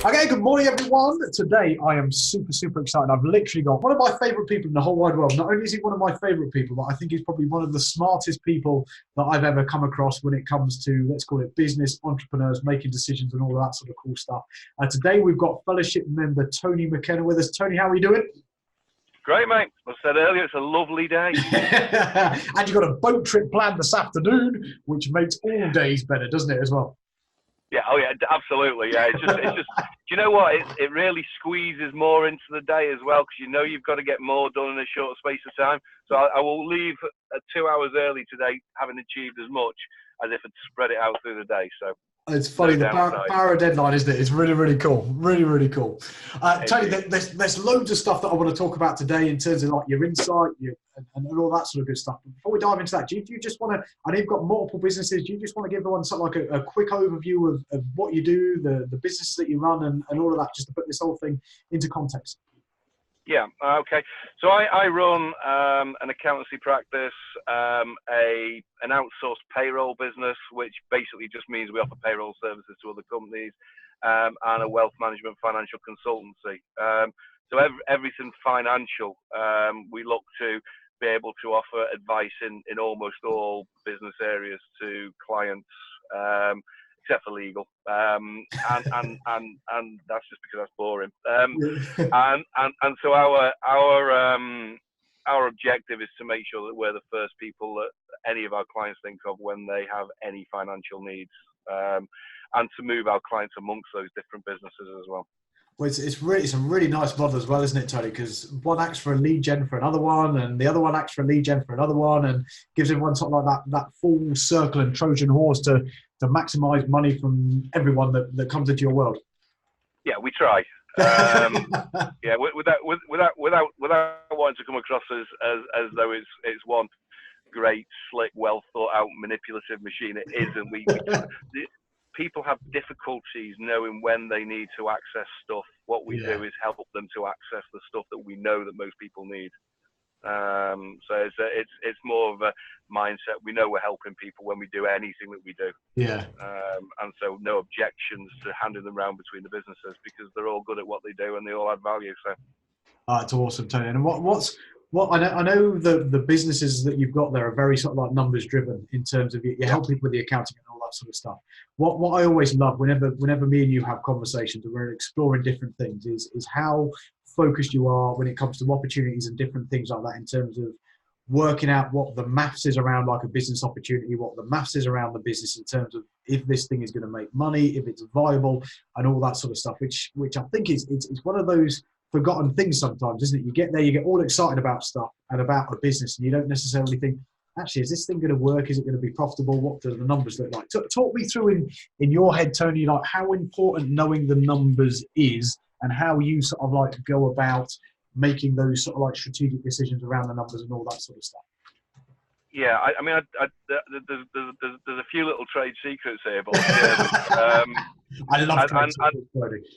Okay, good morning, everyone. Today, I am super excited. I've literally got one of my favorite people in the whole wide world. Not only is he one of my favorite people, but I think he's probably one of the smartest people that I've ever come across when it comes to, let's call it business, entrepreneurs, making decisions and all of that sort of cool stuff. Today, we've got fellowship member Tony McKenna with us. Tony, how are you doing? Great, mate. I said earlier, it's a lovely day. And you've got a boat trip planned this afternoon, which makes all days better, doesn't it, as well? Yeah, oh yeah, absolutely. Yeah, it's just. Do you know what? It really squeezes more into the day as well, because you know you've got to get more done in a short space of time. So I will leave 2 hours early today, having achieved as much as if I'd spread it out through the day. So it's funny, the power of deadline, isn't it? It's really cool. Really cool. Tony, there's loads of stuff that I want to talk about today in terms of like your insight and all that sort of good stuff. But before we dive into that, do you just want to, I know you've got multiple businesses, do you just want to give everyone something like a quick overview of what you do, the businesses that you run and all of that, just to put this whole thing into context? Yeah, okay. So I run an accountancy practice, an outsourced payroll business, which basically just means we offer payroll services to other companies, and a wealth management financial consultancy. So everything financial, we look to be able to offer advice in almost all business areas to clients, except for legal, and that's just because that's boring. And so our objective is to make sure that we're the first people that any of our clients think of when they have any financial needs, and to move our clients amongst those different businesses as well. Well, it's a really nice model as well, isn't it, Tony? Because one acts for a lead gen for another one, and the other one acts for a lead gen for another one, and gives everyone something like that full circle and Trojan horse to maximise money from everyone that comes into your world. Yeah, we try. Yeah, without wanting to come across as though it's one great, slick, well thought out, manipulative machine. It isn't. People have difficulties knowing when they need to access stuff. What we do is help them to access the stuff that we know that most people need. So it's more of a mindset. We know we're helping people when we do anything that we do. Yeah. And so no objections to handing them around between the businesses, because they're all good at what they do and they all add value. So. It's awesome, Tony. And what I know the businesses that you've got there are very sort of like numbers driven in terms of you're helping with the accounting and all that sort of stuff. What I always love whenever me and you have conversations and we're exploring different things is how focused you are when it comes to opportunities and different things like that, in terms of working out what the maths is around like a business opportunity, what the maths is around the business in terms of if this thing is going to make money, if it's viable, and all that sort of stuff, which I think it's one of those forgotten things sometimes, isn't it? You get there, you get all excited about stuff and about a business, and you don't necessarily think, actually, is this thing going to work? Is it going to be profitable? What do the numbers look like? Talk me through in your head, Tony, like how important knowing the numbers is, and how you sort of like go about making those sort of like strategic decisions around the numbers and all that sort of stuff. Yeah, I mean, there's a few little trade secrets here, but I love trade secrets,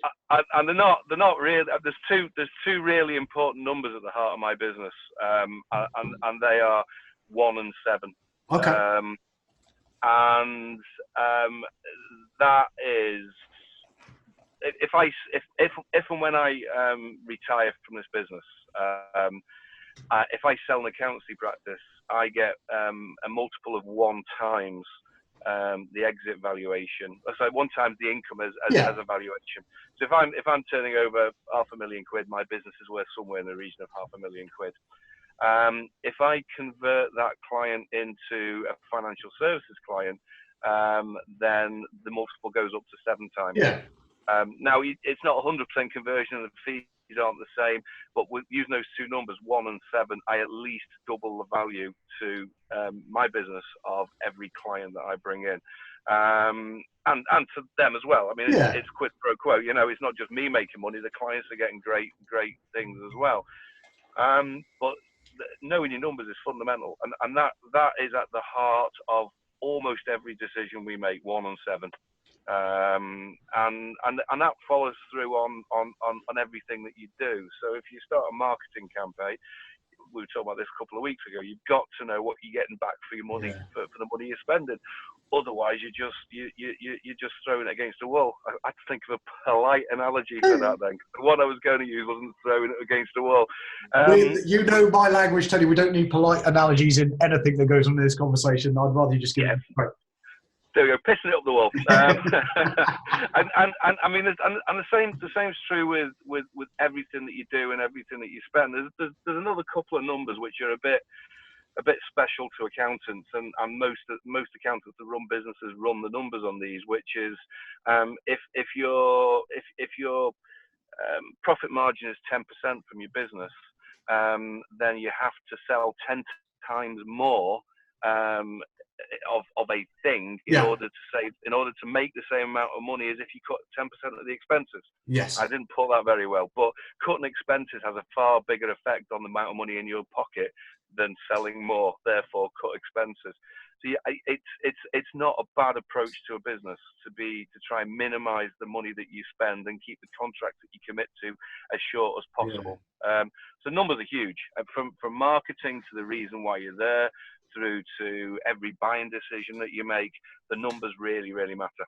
and they're not really. There's two really important numbers at the heart of my business, and they are 1 and 7. Okay. And that is, if and when I retire from this business, if I sell an accountancy practice, I get a multiple of 1 times the exit valuation. So 1 times the income as a valuation. So if I'm turning over £500,000, my business is worth somewhere in the region of £500,000. If I convert that client into a financial services client, then the multiple goes up to 7 times. Yeah. Now it's not 100% conversion, and the fees aren't the same, but with using those two numbers, 1 and 7, I at least double the value to my business of every client that I bring in, and to them as well. I mean, it's quid pro quo. You know, it's not just me making money; the clients are getting great things as well. But knowing your numbers is fundamental, and that is at the heart of almost every decision we make, 1 and 7. And that follows through on everything that you do. So if you start a marketing campaign, we were talking about this a couple of weeks ago, you've got to know what you're getting back for your money, for the money you're spending. Otherwise, you're just throwing it against the wall. I had to think of a polite analogy for that. Then the one I was going to use wasn't throwing it against the wall. You know my language, Tony. We don't need polite analogies in anything that goes on in this conversation. I'd rather you just give it. There we go, pissing it up the wall. And I mean, and the same's true with everything that you do and everything that you spend. There's another couple of numbers which are a bit special to accountants, and most accountants that run businesses run the numbers on these, which is if your profit margin is 10% from your business, then you have to sell 10 times more of a thing in order to make the same amount of money as if you cut 10% of the expenses. Yes. I didn't put that very well, but cutting expenses has a far bigger effect on the amount of money in your pocket than selling more, therefore cut expenses. So it's not a bad approach to a business to try and minimize the money that you spend and keep the contracts that you commit to as short as possible. So numbers are huge, from marketing to the reason why you're there, through to every buying decision that you make. The numbers really, really matter.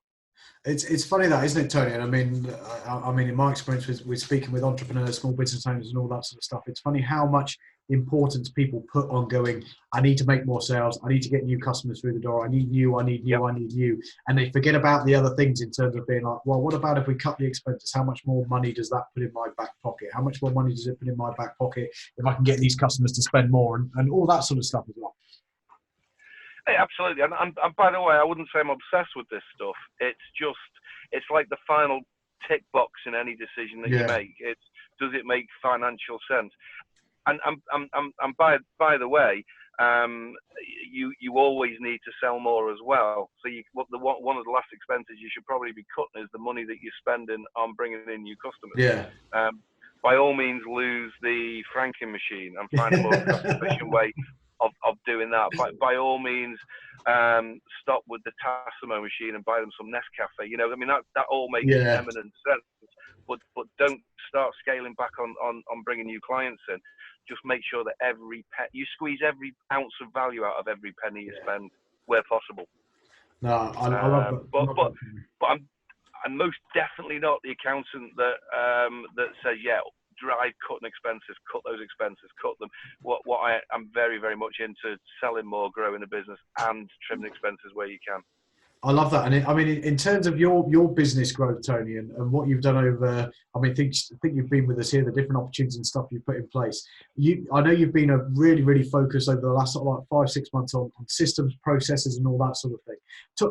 It's funny that, isn't it, Tony? And I mean, in my experience with speaking with entrepreneurs, small business owners, and all that sort of stuff, it's funny how much importance people put on going, I need to make more sales, I need to get new customers through the door, I need new, I need new, and they forget about the other things in terms of being like, well, what about if we cut the expenses? How much more money does that put in my back pocket? How much more money does it put in my back pocket if I can get these customers to spend more, and all that sort of stuff as well. Hey, absolutely, and by the way, I wouldn't say I'm obsessed with this stuff. It's like the final tick box in any decision that you make. It's, does it make financial sense? And by the way, you always need to sell more as well. So one of the last expenses you should probably be cutting is the money that you're spending on bringing in new customers. By all means, lose the franking machine and find a more cost-efficient way of doing that. By all means, stop with the Tassimo machine and buy them some Nescafe. You know, I mean, that all makes eminent sense. But don't start scaling back on bringing new clients in. Just make sure that you squeeze every ounce of value out of every penny you spend where possible. No, I love that. But I'm most definitely not the accountant that says, drive cutting expenses, cut those expenses, cut them. I'm very, very much into selling more, growing a business, and trimming expenses where you can. I love that. And I mean, in terms of your business growth, Tony, and what you've done over, I mean, I think you've been with us here, the different opportunities and stuff you've put in place. I know you've been really, really focused over the last sort of like 5-6 months on systems, processes, and all that sort of thing.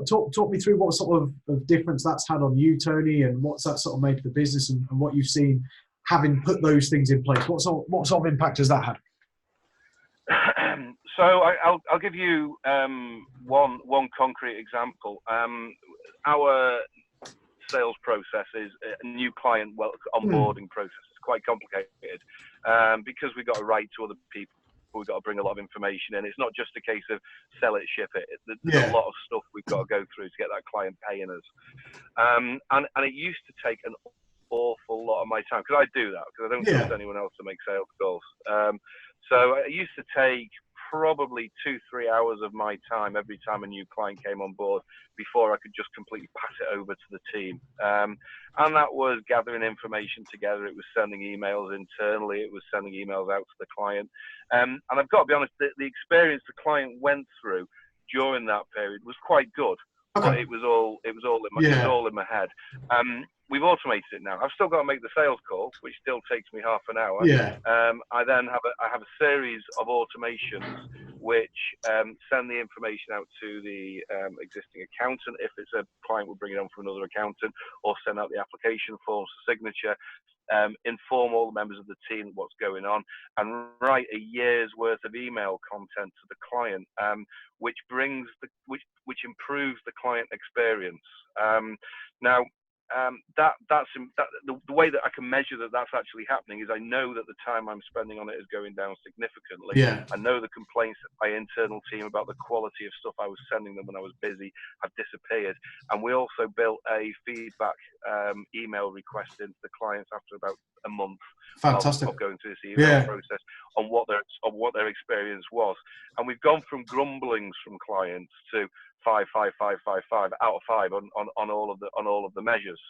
Talk me through what sort of difference that's had on you, Tony, and what's that sort of made for the business, and what you've seen having put those things in place. What sort of impact has that had? So I'll give you one concrete example. Our sales process is a new client onboarding process. It's quite complicated because we've got to write to other people. We've got to bring a lot of information in. It's not just a case of sell it, ship it. There's a lot of stuff we've got to go through to get that client paying us. And it used to take an awful lot of my time, because I do that because I don't trust anyone else to make sales calls. So it used to take probably 2-3 hours of my time every time a new client came on board before I could just completely pass it over to the team. And that was gathering information together. It was sending emails internally. It was sending emails out to the client. And I've got to be honest, the experience the client went through during that period was quite good. But it was all in my head. We've automated it now. I've still got to make the sales call, which still takes me half an hour. I then have a series of automations which send the information out to the existing accountant if it's a client we're bringing on from another accountant, or send out the application forms for signature, inform all the members of the team what's going on, and write a year's worth of email content to the client, which improves the client experience. Now, the way that I can measure that that's actually happening is I know that the time I'm spending on it is going down significantly. I know the complaints of my internal team about the quality of stuff I was sending them when I was busy have disappeared. And we also built a feedback email request into the clients after about a month of going through this email process on what their experience was. And we've gone from grumblings from clients to 5, 5, 5, 5, 5 out of 5 on all of the measures,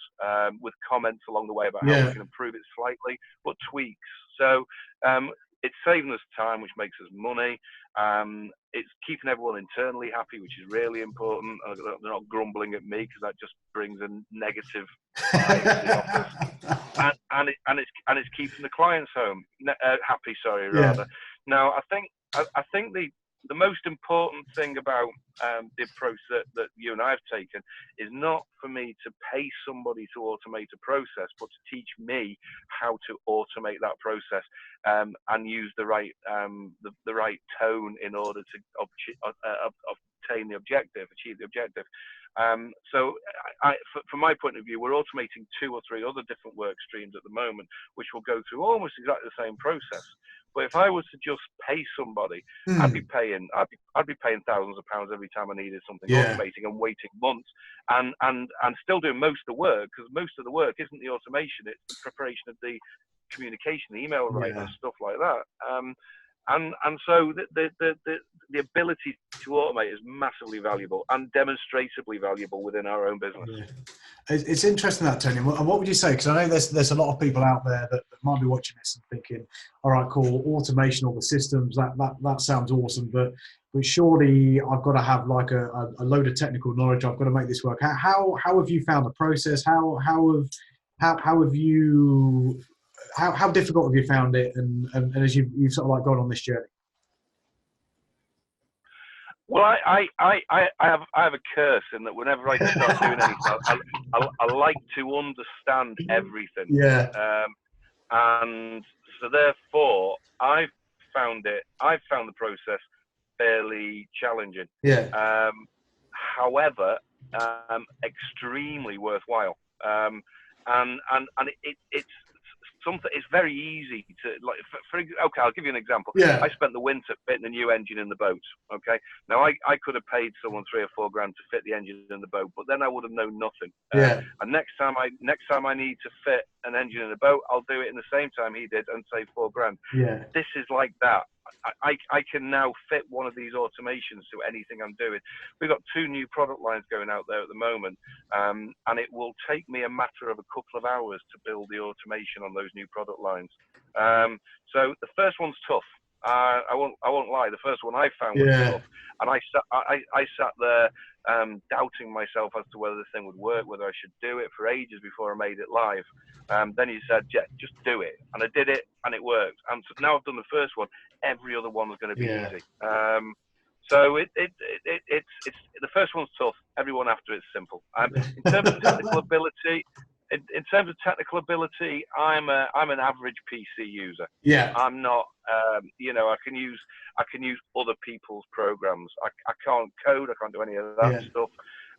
with comments along the way about how we can improve it slightly, but tweaks. So it's saving us time, which makes us money. It's keeping everyone internally happy, which is really important. They're not grumbling at me, because that just brings a negative vibe to the office. And it's keeping the clients happy. Sorry, rather. Now, I think the most important thing about the approach that you and I have taken is not for me to pay somebody to automate a process, but to teach me how to automate that process, and use the right tone in order to achieve the objective. So from my point of view, we're automating 2 or 3 other different work streams at the moment, which will go through almost exactly the same process. But if I was to just pay somebody, I'd be paying thousands of pounds every time I needed something automating, and waiting months, and still doing most of the work, because most of the work isn't the automation; it's the preparation of the communication, the email writing, and stuff like that. And so the ability to automate is massively valuable and demonstrably valuable within our own business. Yeah. It's interesting that, Tony. And what would you say? Because I know there's a lot of people out there that might be watching this and thinking, all right, cool, automation, all the systems, that sounds awesome, but surely I've got to have like a load of technical knowledge. I've got to make this work. How have you found the process? How difficult have you found it? And as you've sort of like gone on this journey? Well, I have a curse in that whenever I start doing anything, I like to understand everything. Yeah. And so therefore, I've found the process fairly challenging. Yeah. However, extremely worthwhile. And it's something. It's very easy to like. Okay, I'll give you an example. Yeah. I spent the winter fitting a new engine in the boat. Okay. Now I could have paid someone 3 or 4 grand to fit the engine in the boat, but then I would have known nothing. Yeah. And next time I need to fit an engine in a boat, I'll do it in the same time he did and save 4 grand. Yeah. This is like that. I can now fit one of these automations to anything I'm doing. We've got 2 new product lines going out there at the moment, and it will take me a matter of a couple of hours to build the automation on those new product lines. So the first one's tough. I won't lie. The first one I found was tough, and I sat there doubting myself as to whether this thing would work, whether I should do it for ages before I made it live. Then he said, "Yeah, just do it," and I did it, and it worked. And so now I've done the first one. Every other one was going to be easy. So it's the first one's tough. Everyone after it's simple. In terms of technical ability. In terms of technical ability, I'm an average PC user. Yeah. I'm not. I can use other people's programs. I can't code. I can't do any of that stuff.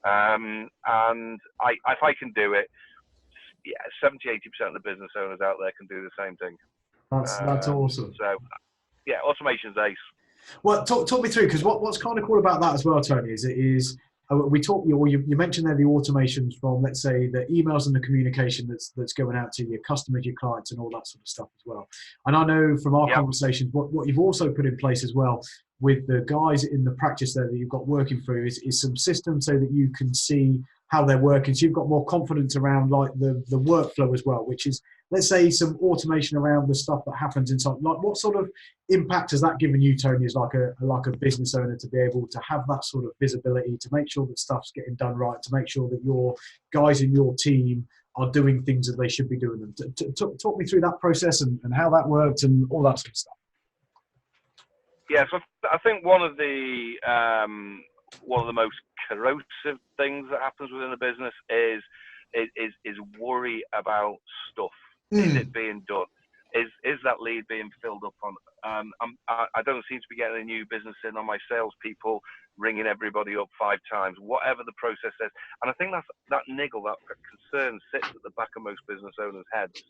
And if I can do it, 70-80% of the business owners out there can do the same thing. That's awesome. So, yeah, automation's ace. Well, talk me through, because what's kind of cool about that as well, Tony, is you mentioned there the automations from, let's say, the emails and the communication that's going out to your customers, your clients, and all that sort of stuff as well. And I know from our conversations, what you've also put in place as well with the guys in the practice there that you've got working through is some systems so that you can see how they're working. So you've got more confidence around like the workflow as well, which is, let's say, some automation around the stuff that happens inside. Like, what sort of impact has that given you, Tony, as like a business owner, to be able to have that sort of visibility, to make sure that stuff's getting done right, to make sure that your guys in your team are doing things that they should be doing them? Talk me through that process and how that worked and all that sort of stuff. Yeah, so I think one of the most corrosive things that happens within a business is worry about stuff. Is it being done? Is that lead being filled up on? I don't seem to be getting a new business in on my salespeople ringing everybody up 5 times, whatever the process is. And I think that niggle, that concern, sits at the back of most business owners' heads.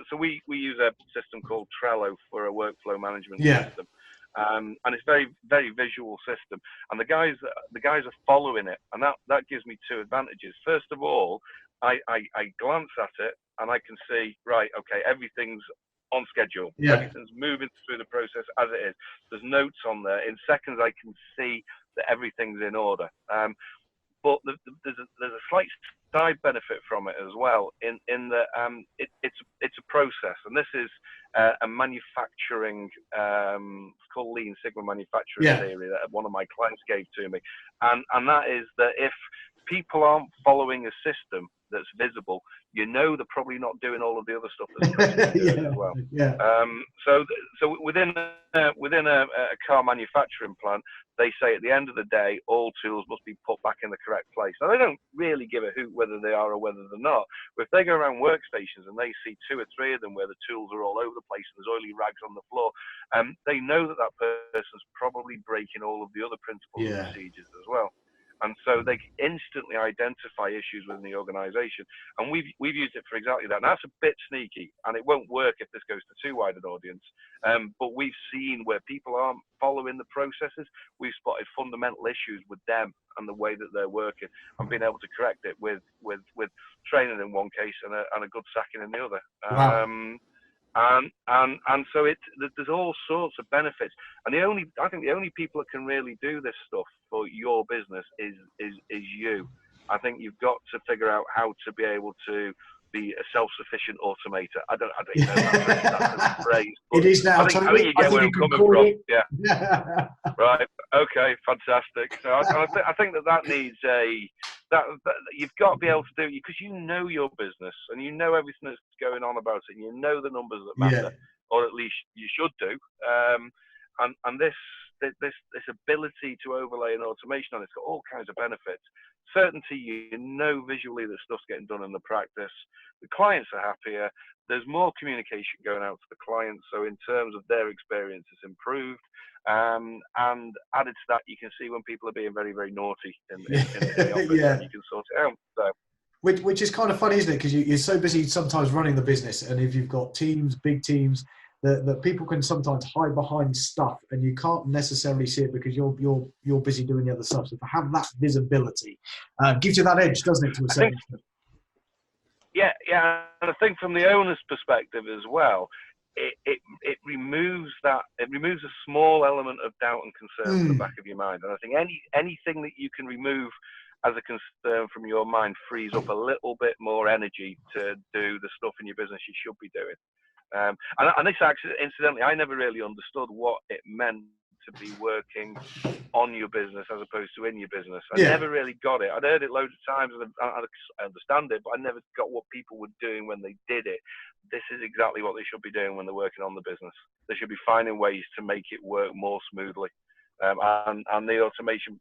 So we use a system called Trello for a workflow management system. And it's very, very visual system, and the guys are following it, and that gives me 2 advantages. First of all, I glance at it and I can see, right, okay, everything's on schedule. Everything's moving through the process as it is. There's notes on there. In seconds, I can see that everything's in order. But there's a slight side benefit from it as well, in that it's a process, and this is a manufacturing, it's called Lean Sigma manufacturing theory that one of my clients gave to me, and that is that if people aren't following a system that's visible, you know they're probably not doing all of the other stuff that's supposed to be doing as well. So within a car manufacturing plant, they say at the end of the day, all tools must be put back in the correct place. Now, they don't really give a hoot whether they are or whether they're not. But if they go around workstations and they see 2 or 3 of them where the tools are all over the place and there's oily rags on the floor, they know that that person's probably breaking all of the other principles and procedures as well. And so they instantly identify issues within the organization. And we've used it for exactly that. Now, that's a bit sneaky, and it won't work if this goes to too wide an audience. But we've seen where people aren't following the processes, we've spotted fundamental issues with them and the way that they're working, and been able to correct it with training in one case and a good sacking in the other. Wow. And so there's all sorts of benefits, and I think the only people that can really do this stuff for your business is you. I think you've got to figure out how to be able to be a self-sufficient automator. I don't even know if that's a phrase. It is now. I think you get where I'm coming from. Yeah. Right. Okay. Fantastic. So I think that needs that you've got to be able to do it because you know your business and you know everything that's going on about it. And you know the numbers that matter, or at least you should do. And this ability to overlay an automation on it's got all kinds of benefits. Certainty, you know visually that stuff's getting done in the practice. The clients are happier. There's more communication going out to the clients, so in terms of their experience, it's improved. And added to that, you can see when people are being very, very naughty in the office, and you can sort it out. So. Which is kind of funny, isn't it? Because you're so busy sometimes running the business, and if you've got teams, big teams, that people can sometimes hide behind stuff, and you can't necessarily see it because you're busy doing the other stuff. So to have that visibility gives you that edge, doesn't it? To a certain extent. Yeah, and I think from the owner's perspective as well, it removes a small element of doubt and concern from the back of your mind. And I think anything that you can remove as a concern from your mind frees up a little bit more energy to do the stuff in your business you should be doing. And this actually, incidentally, I never really understood what it meant to be working on your business as opposed to in your business. I never really got it. I'd heard it loads of times and I understand it, but I never got what people were doing when they did it. This is exactly what they should be doing when they're working on the business. They should be finding ways to make it work more smoothly. And the automation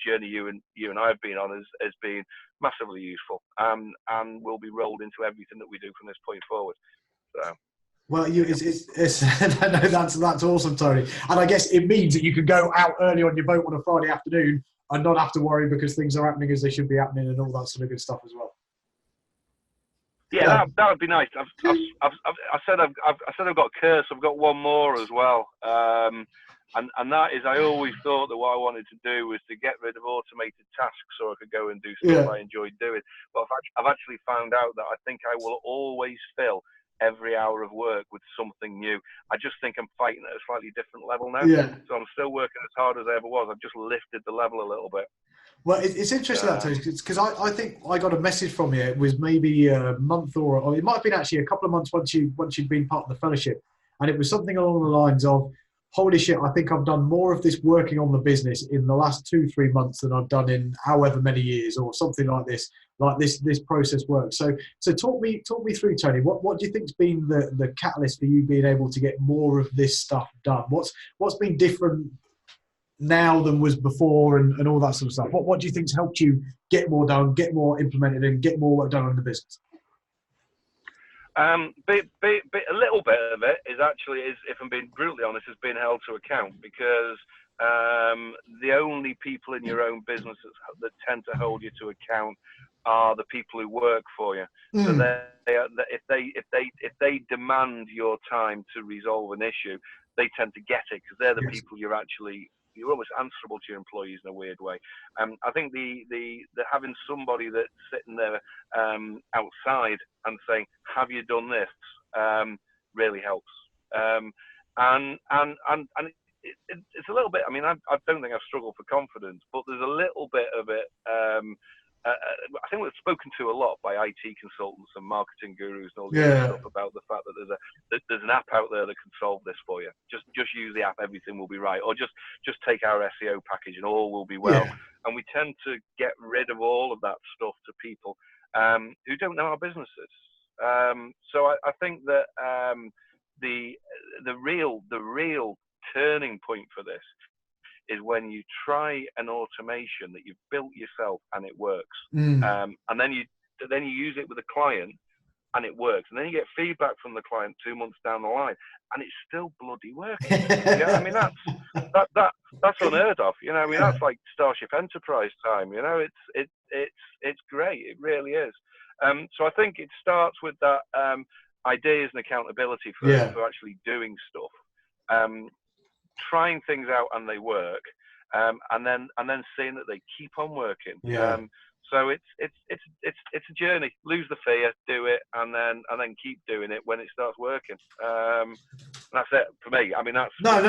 journey you and I have been on has been massively useful, and will be rolled into everything that we do from this point forward. So. Well, that's awesome, Tony. And I guess it means that you can go out early on your boat on a Friday afternoon and not have to worry because things are happening as they should be happening and all that sort of good stuff as well. Yeah, that would be nice. I said I've got a curse. I've got one more as well. And that is, I always thought that what I wanted to do was to get rid of automated tasks so I could go and do stuff I enjoyed doing. But I've actually found out that I think I will always fill every hour of work with something new. I just think I'm fighting at a slightly different level now. So I'm still working as hard as I ever was. I've just lifted the level a little bit. Well, it's interesting because I think I got a message from you. It was maybe a month or it might have been actually a couple of months once you'd been part of the fellowship, and it was something along the lines of, holy shit, I think I've done more of this working on the business in the last 2-3 months than I've done in however many years, or something like this. Like this process works. So talk me through, Tony. What do you think's been the catalyst for you being able to get more of this stuff done? What's been different now than was before, and all that sort of stuff? What do you think's helped you get more done, get more implemented, and get more work done in the business? A little bit of it is actually, if I'm being brutally honest, has been held to account, because the only people in your own business that tend to hold you to account are the people who work for you. So if they demand your time to resolve an issue, they tend to get it, because they're the people you're almost answerable to your employees in a weird way. I think the having somebody that's sitting there outside and saying, "Have you done this?" really helps. And it's a little bit. I mean, I don't think I've struggled for confidence, but there's a little bit of it. I think we're spoken to a lot by IT consultants and marketing gurus and all this stuff about the fact that there's an app out there that can solve this for you. Just use the app, everything will be right, or just take our SEO package and all will be well. And we tend to get rid of all of that stuff to people who don't know our businesses. So I think that the real turning point for this is when you try an automation that you've built yourself and it works, and then you use it with a client and it works, and then you get feedback from the client 2 months down the line and it's still bloody working. I mean, that's unheard of. I mean, that's like Starship Enterprise time. It's great. It really is. So I think it starts with that ideas and accountability for actually doing stuff. Trying things out and they work, and then seeing that they keep on working. So it's a journey. Lose the fear, do it, and then keep doing it when it starts working. That's it for me. I mean, that's I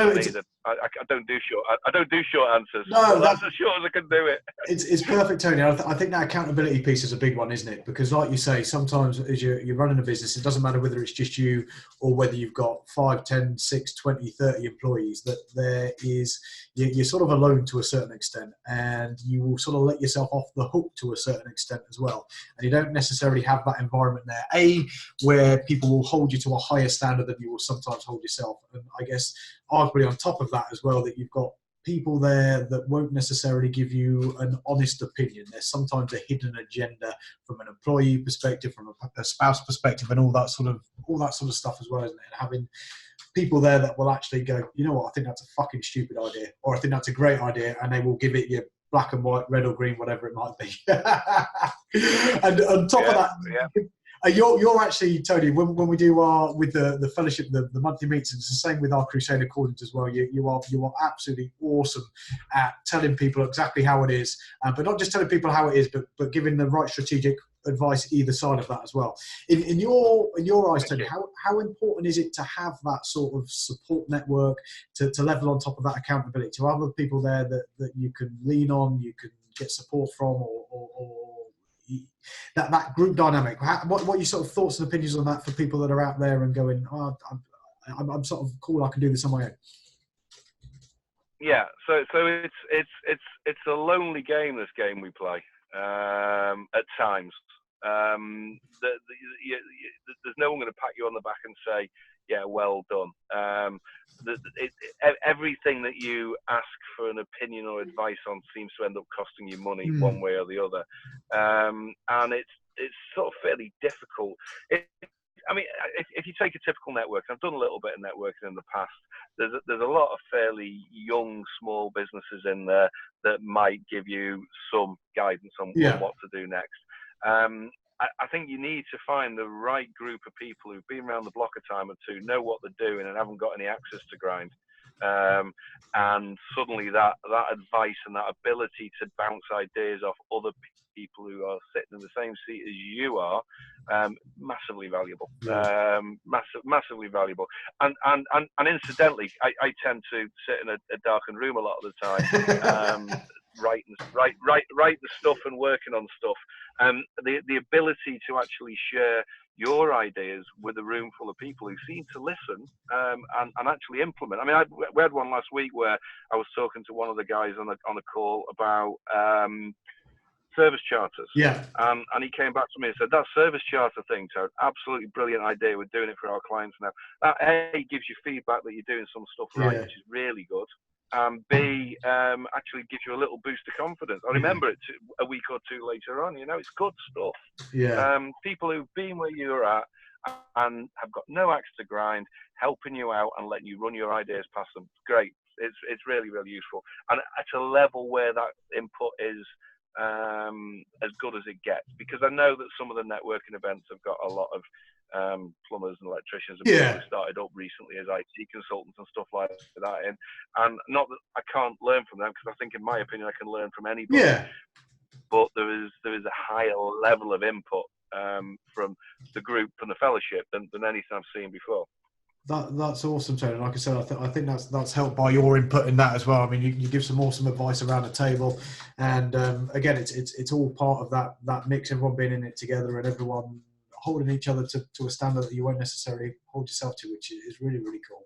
don't do short answers. No, that's as short as I can do it. It's perfect, Tony. I think that accountability piece is a big one, isn't it? Because, like you say, sometimes as you're running a business, it doesn't matter whether it's just you or whether you've got 5, 10, 6, 20, 30 employees. That you're sort of alone to a certain extent, and you will sort of let yourself off the hook to a certain extent as well. And you don't necessarily have that environment there, where people will hold you to a higher standard than you will sometimes hold yourself. And I guess arguably on top of that as well, that you've got people there that won't necessarily give you an honest opinion. There's sometimes a hidden agenda from an employee perspective, from a spouse perspective, and all that sort of stuff as well, isn't it? And having people there that will actually go, you know what, I think that's a fucking stupid idea, or I think that's a great idea, and they will give it you black and white, red or green, whatever it might be. And on top of that, you're actually, Tony, when we do with the fellowship, the monthly meetings, it's the same with our Crusade Accordings as well. You are absolutely awesome at telling people exactly how it is, but not just telling people how it is, but giving the right strategic advice either side of that as well. In your eyes, Tony, how important is it to have that sort of support network to level on top of that accountability, to have other people there that you can lean on, you can get support from, or that group dynamic? What are your sort of thoughts and opinions on that for people that are out there and going, I'm sort of cool, I can do this on my own? Yeah, so it's a lonely game, this game we play at times. There's no one going to pat you on the back and say, yeah, well done. Everything that you ask for an opinion or advice on seems to end up costing you money one way or the other, and it's sort of fairly difficult. I mean, if you take a typical network, I've done a little bit of networking in the past. There's a lot of fairly young, small businesses in there that might give you some guidance on what to do next. I think you need to find the right group of people who've been around the block a time or two, know what they're doing, and haven't got any axes to grind. And suddenly that advice and that ability to bounce ideas off other people who are sitting in the same seat as you are, massively valuable. Massively valuable. And incidentally, I tend to sit in a darkened room a lot of the time. Writing the stuff and working on stuff. The ability to actually share your ideas with a room full of people who seem to listen and actually implement. I mean, we had one last week where I was talking to one of the guys on a call about service charters. Yeah. And he came back to me and said, that service charter thing, Toad, absolutely brilliant idea. We're doing it for our clients now. That A, gives you feedback that you're doing some stuff right, which is really good. B, actually gives you a little boost of confidence. I remember it a week or two later on. It's good stuff. Yeah. People who've been where you're at and have got no axe to grind, helping you out and letting you run your ideas past them. Great. It's really, really useful. And at a level where that input is as good as it gets, because I know that some of the networking events have got a lot of plumbers and electricians and people who started up recently as IT consultants and stuff like that. And not that I can't learn from them, because I think, in my opinion, I can learn from anybody. Yeah. But there is a higher level of input from the group, from the fellowship, than anything I've seen before. That's awesome, Tony. Like I said, I think that's helped by your input in that as well. I mean, you give some awesome advice around the table, and again, it's all part of that mix. Everyone being in it together and everyone holding each other to a standard that you won't necessarily hold yourself to, which is really, really cool.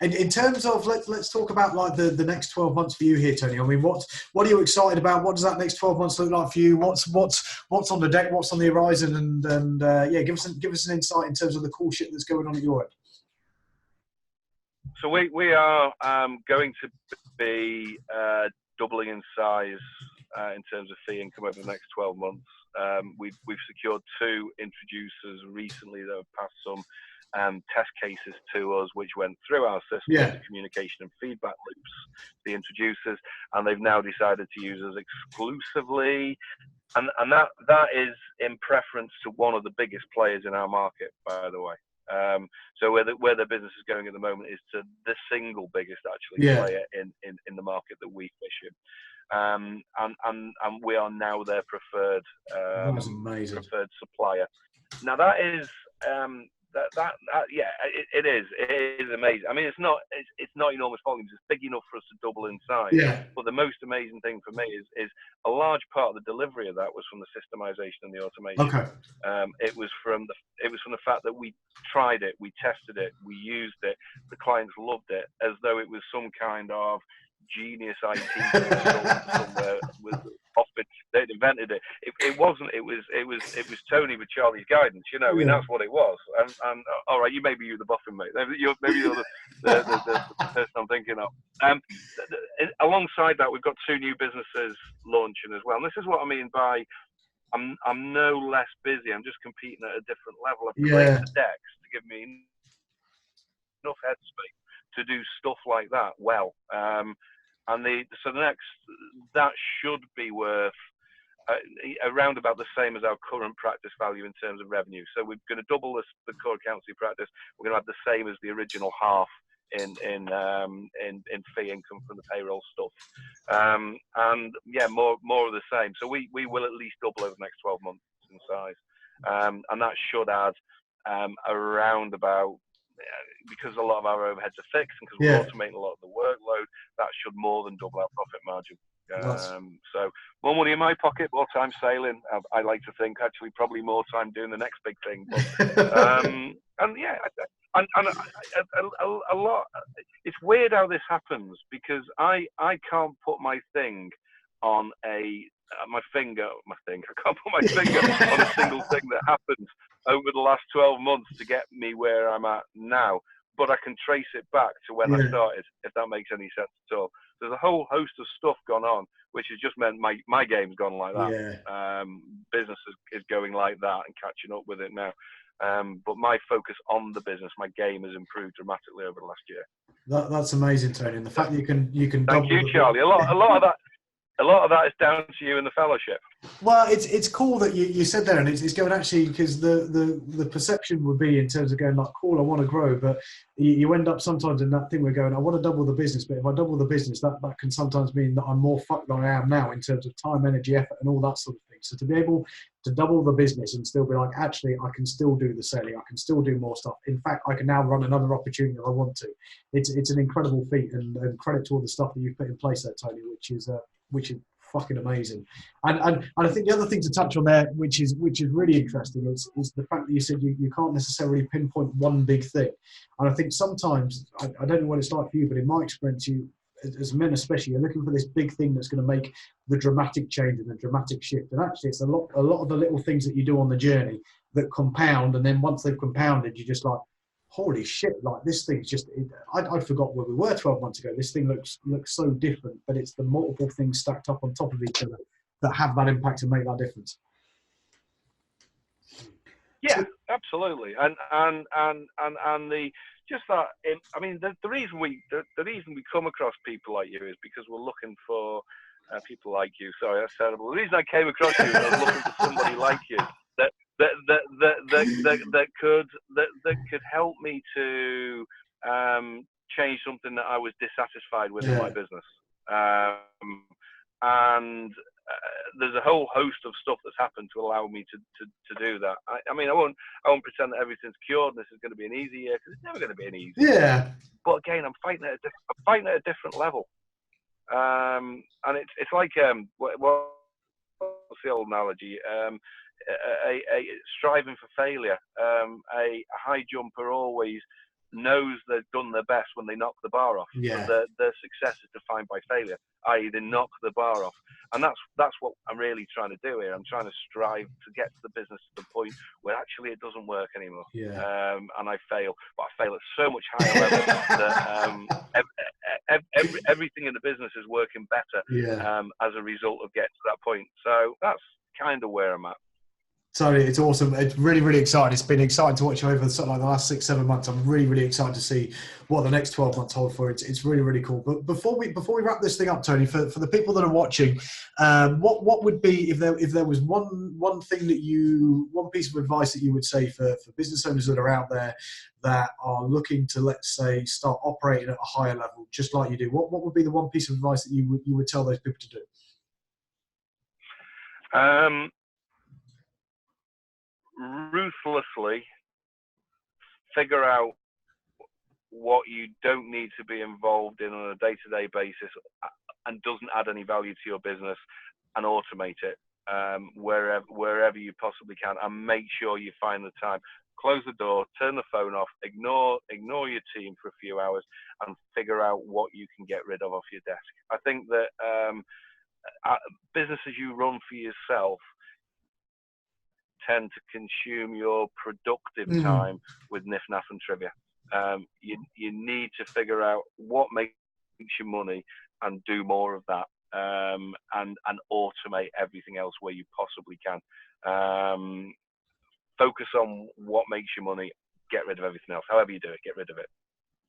And in terms of let's talk about like the next 12 months for you here, Tony. I mean, what are you excited about? What does that next 12 months look like for you? What's on the deck? What's on the horizon? And yeah, give us an insight in terms of the cool shit that's going on at your end. So we are going to be doubling in size in terms of fee income over the next 12 months. We've secured 2 introducers recently that have passed some test cases to us, which went through our system, the communication and feedback loops, the introducers, and they've now decided to use us exclusively. And that is in preference to one of the biggest players in our market, by the way. So where the business is going at the moment is to the single biggest player in the market that we fish in. And we are now their preferred supplier. Now that is it is amazing. I mean, it's not enormous volumes. It's big enough for us to double in size. Yeah. But the most amazing thing for me is a large part of the delivery of that was from the systemization and the automation. Okay. It was from the fact that we tried it, we tested it, we used it. The clients loved it, as though it was some kind of genius IT somewhere with often they'd invented it. It wasn't. It was Tony with Charlie's guidance. You know, and that's what it was. And all right, maybe you're the boffin, mate. Maybe you're the person I'm thinking of. Alongside that, we've got 2 new businesses launching as well. And this is what I mean by I'm no less busy. I'm just competing at a different level. I've created the decks to give me enough headspace to do stuff like that well. So the next, that should be worth around about the same as our current practice value in terms of revenue. So we're going to double the core accountancy practice. We're going to have the same as the original half in fee income from the payroll stuff. And yeah, more of the same. So we will at least double over the next 12 months in size. And that should add around about, because a lot of our overheads are fixed and because we're automating a lot of the workload, that should more than double our profit margin. So more money in my pocket, more time sailing. I like to think actually probably more time doing the next big thing. But, and yeah, and a lot. It's weird how this happens because I can't put my thing on my finger. I can't put my finger on a single thing that happened over the last 12 months to get me where I'm at now. But I can trace it back to when I started, if that makes any sense at all. There's a whole host of stuff gone on, which has just meant my game's gone like that. Business is going like that and catching up with it now. But my focus on the business, my game has improved dramatically over the last year. That's amazing, Tony. And the fact that you can Thank you, Charlie. A lot of that is down to you and the fellowship. Well, it's cool that you said there, and it's going actually because the perception would be in terms of going like, cool, I want to grow, but you end up sometimes in that thing where going, I want to double the business, but if I double the business, that can sometimes mean that I'm more fucked than I am now in terms of time, energy, effort, and all that sort of thing. So to be able to double the business and still be like, actually, I can still do the selling, I can still do more stuff. In fact, I can now run another opportunity if I want to. It's an incredible feat, and credit to all the stuff that you've put in place there, Tony, which is fucking amazing. And I think the other thing to touch on there, which is really interesting, is the fact that you said you can't necessarily pinpoint one big thing. And I think sometimes, I don't know what it's like for you, but in my experience, you as men especially, you're looking for this big thing that's going to make the dramatic change and the dramatic shift. And actually, it's a lot of the little things that you do on the journey that compound, and then once they've compounded, you're just like, holy shit, like this thing's just, I'd forgot where we were 12 months ago. This thing looks so different, but it's the multiple things stacked up on top of each other that have that impact and make that difference. Yeah, absolutely. And the, just that, I mean, the reason we come across people like you is because we're looking for people like you. Sorry, that's terrible. The reason I came across you is I was looking for somebody like you that could help me to change something that I was dissatisfied with in my business. And there's a whole host of stuff that's happened to allow me to do that. I mean, I won't pretend that everything's cured and this is going to be an easy year, because it's never going to be an easy year. Yeah. But again, I'm fighting at a different level. And it's like what's the old analogy? A striving for failure. A high jumper always knows they've done their best when they knock the bar off. Yeah. But their success is defined by failure, i.e., they knock the bar off. And that's what I'm really trying to do here. I'm trying to strive to get the business to the point where actually it doesn't work anymore. Yeah. And I fail, but I fail at so much higher level that everything in the business is working better. Yeah. As a result of getting to that point. So that's kind of where I'm at. Totally, it's awesome. It's really, really exciting. It's been exciting to watch you over sort of like the last 6-7 months. I'm really, really excited to see what the next 12 months hold for. It's really, really cool. But before we wrap this thing up, Tony, for the people that are watching, what would be, if there was one thing that one piece of advice that you would say for business owners that are out there that are looking to, let's say, start operating at a higher level, just like you do? What would be the one piece of advice that you would tell those people to do? Ruthlessly figure out what you don't need to be involved in on a day-to-day basis and doesn't add any value to your business, and automate it wherever you possibly can, and make sure you find the time. Close the door, turn the phone off, ignore your team for a few hours, and figure out what you can get rid of off your desk. I think that businesses you run for yourself tend to consume your productive time with niff-naff and trivia. You need to figure out what makes you money and do more of that, and automate everything else where you possibly can. Focus on what makes you money, get rid of everything else. However you do it, get rid of it.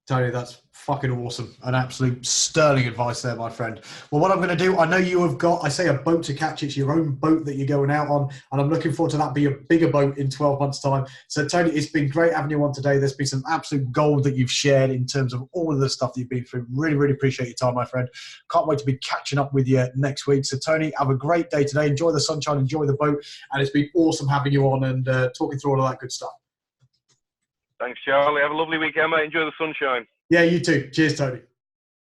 Tony, that's fucking awesome. An absolute sterling advice there, my friend. Well, what I'm going to do, I know you have got, I say, a boat to catch. It's your own boat that you're going out on, and I'm looking forward to that being a bigger boat in 12 months' time. So, Tony, it's been great having you on today. There's been some absolute gold that you've shared in terms of all of the stuff that you've been through. Really, really appreciate your time, my friend. Can't wait to be catching up with you next week. So, Tony, have a great day today. Enjoy the sunshine, enjoy the boat, and it's been awesome having you on and talking through all of that good stuff. Thanks, Charlie. Have a lovely weekend, mate. Enjoy the sunshine. Yeah, you too. Cheers, Tony.